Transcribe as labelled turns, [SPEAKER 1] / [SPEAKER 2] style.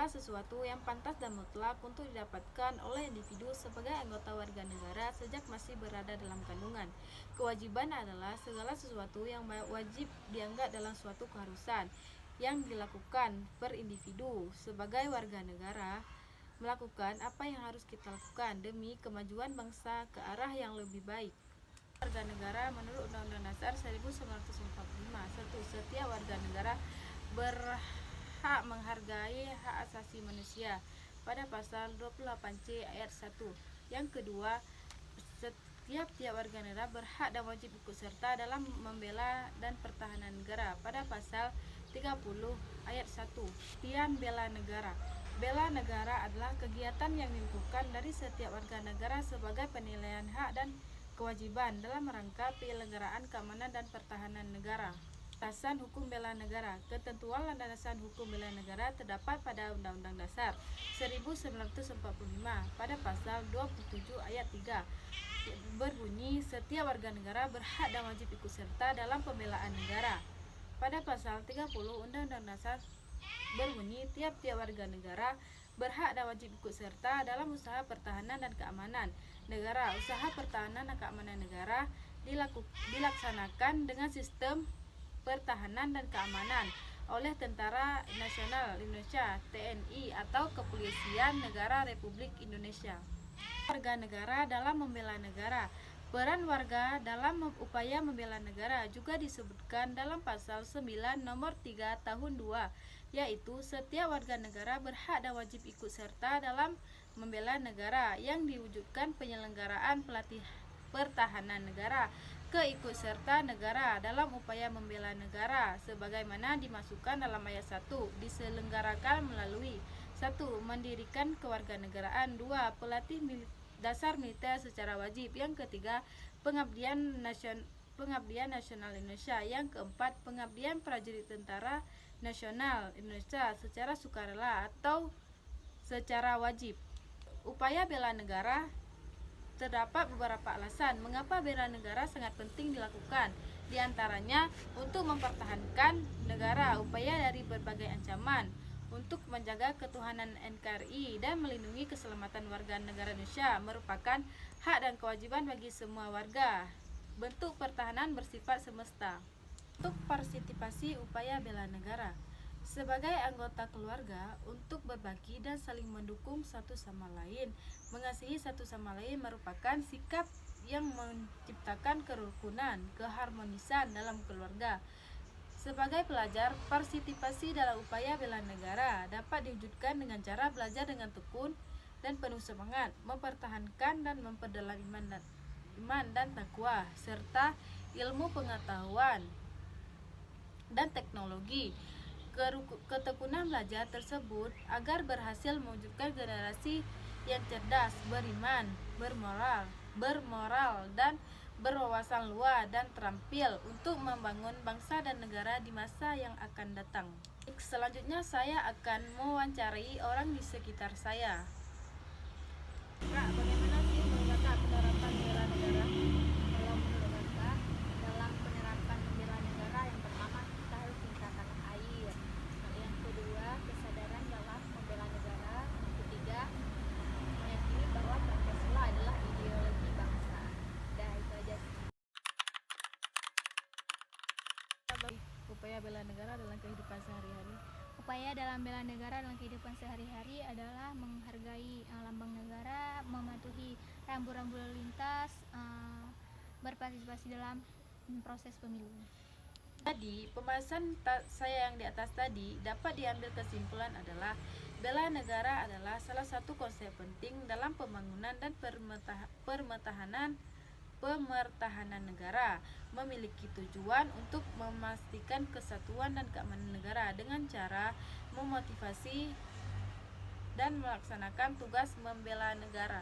[SPEAKER 1] segala sesuatu yang pantas dan mutlak untuk didapatkan oleh individu sebagai anggota warga negara sejak masih berada dalam kandungan. Kewajiban adalah segala sesuatu yang wajib dianggap dalam suatu keharusan yang dilakukan per individu sebagai warga negara, melakukan apa yang harus kita lakukan demi kemajuan bangsa ke arah yang lebih baik. Warga negara menurut Undang-Undang Dasar 1945. 1. Setiap warga negara berhak menghargai hak asasi manusia pada pasal 28C ayat 1. Yang kedua, setiap warga negara berhak dan wajib ikut serta dalam membela dan pertahanan negara pada pasal 30 ayat 1. Tian bela negara. Bela negara adalah kegiatan yang dilakukan dari setiap warga negara sebagai penilaian hak dan kewajiban dalam rangka penyelenggaraan keamanan dan pertahanan negara. Landasan hukum bela negara. Ketentuan landasan hukum bela negara terdapat pada Undang-Undang Dasar 1945 pada pasal 27 ayat 3 berbunyi setiap warga negara berhak dan wajib ikut serta dalam pembelaan negara. Pada pasal 30 Undang-Undang Dasar berbunyi tiap-tiap warga negara berhak dan wajib ikut serta dalam usaha pertahanan dan keamanan negara. Usaha pertahanan dan keamanan negara dilaksanakan dengan sistem pertahanan dan keamanan oleh Tentara Nasional Indonesia (TNI) atau Kepolisian Negara Republik Indonesia. Warga negara dalam membela negara. Peran warga dalam upaya membela negara juga disebutkan dalam pasal 9 nomor 3 tahun 2, yaitu setiap warga negara berhak dan wajib ikut serta dalam membela negara yang diwujudkan penyelenggaraan pertahanan negara, keikutsertaan negara dalam upaya membela negara sebagaimana dimasukkan dalam ayat 1 diselenggarakan melalui 1. Mendirikan kewarganegaraan. 2. Pelatih dasar militer secara wajib. Yang ketiga, pengabdian nasional Indonesia. Yang keempat, pengabdian prajurit Tentara Nasional Indonesia secara sukarela atau secara wajib. Upaya bela negara. Terdapat beberapa alasan mengapa bela negara sangat penting dilakukan. Di antaranya untuk mempertahankan negara, upaya dari berbagai ancaman, untuk menjaga ketuhanan NKRI dan melindungi keselamatan warga negara Indonesia merupakan hak dan kewajiban bagi semua warga. Bentuk pertahanan bersifat semesta. Untuk partisipasi upaya bela negara. Sebagai anggota keluarga, untuk berbagi dan saling mendukung satu sama lain, mengasihi satu sama lain merupakan sikap yang menciptakan kerukunan, keharmonisan dalam keluarga. Sebagai pelajar, partisipasi dalam upaya bela negara dapat diwujudkan dengan cara belajar dengan tekun dan penuh semangat, mempertahankan dan memperdalam iman dan takwa, serta ilmu pengetahuan dan teknologi. Ketekunan belajar tersebut agar berhasil mewujudkan generasi yang cerdas, beriman, bermoral dan berwawasan luas dan terampil untuk membangun bangsa dan negara di masa yang akan datang. Selanjutnya saya akan mewawancarai orang di sekitar saya. Kak, bagaimana sih menurut Kakak penerapan bela negara?
[SPEAKER 2] Kalau menurut Kakak, dalam penerapan bela negara, yang pertama kita harus tingkatkan air. Yang kedua, kesadaran dalam membela negara. Yang ketiga, meyakini bahwa Pancasila adalah ideologi bangsa. Dah, itu aja sih.
[SPEAKER 1] Upaya bela negara dalam kehidupan sehari-hari.
[SPEAKER 2] Upaya dalam bela negara dalam kehidupan sehari-hari adalah menghargai lambang negara, mematuhi rambu-rambu lalu lintas, berpartisipasi dalam proses pemilu.
[SPEAKER 1] Jadi, pembahasan saya yang di atas tadi dapat diambil kesimpulan adalah bela negara adalah salah satu konsep penting dalam pembangunan dan pemertahanan negara, memiliki tujuan untuk memastikan kesatuan dan keamanan negara dengan cara memotivasi dan melaksanakan tugas membela negara.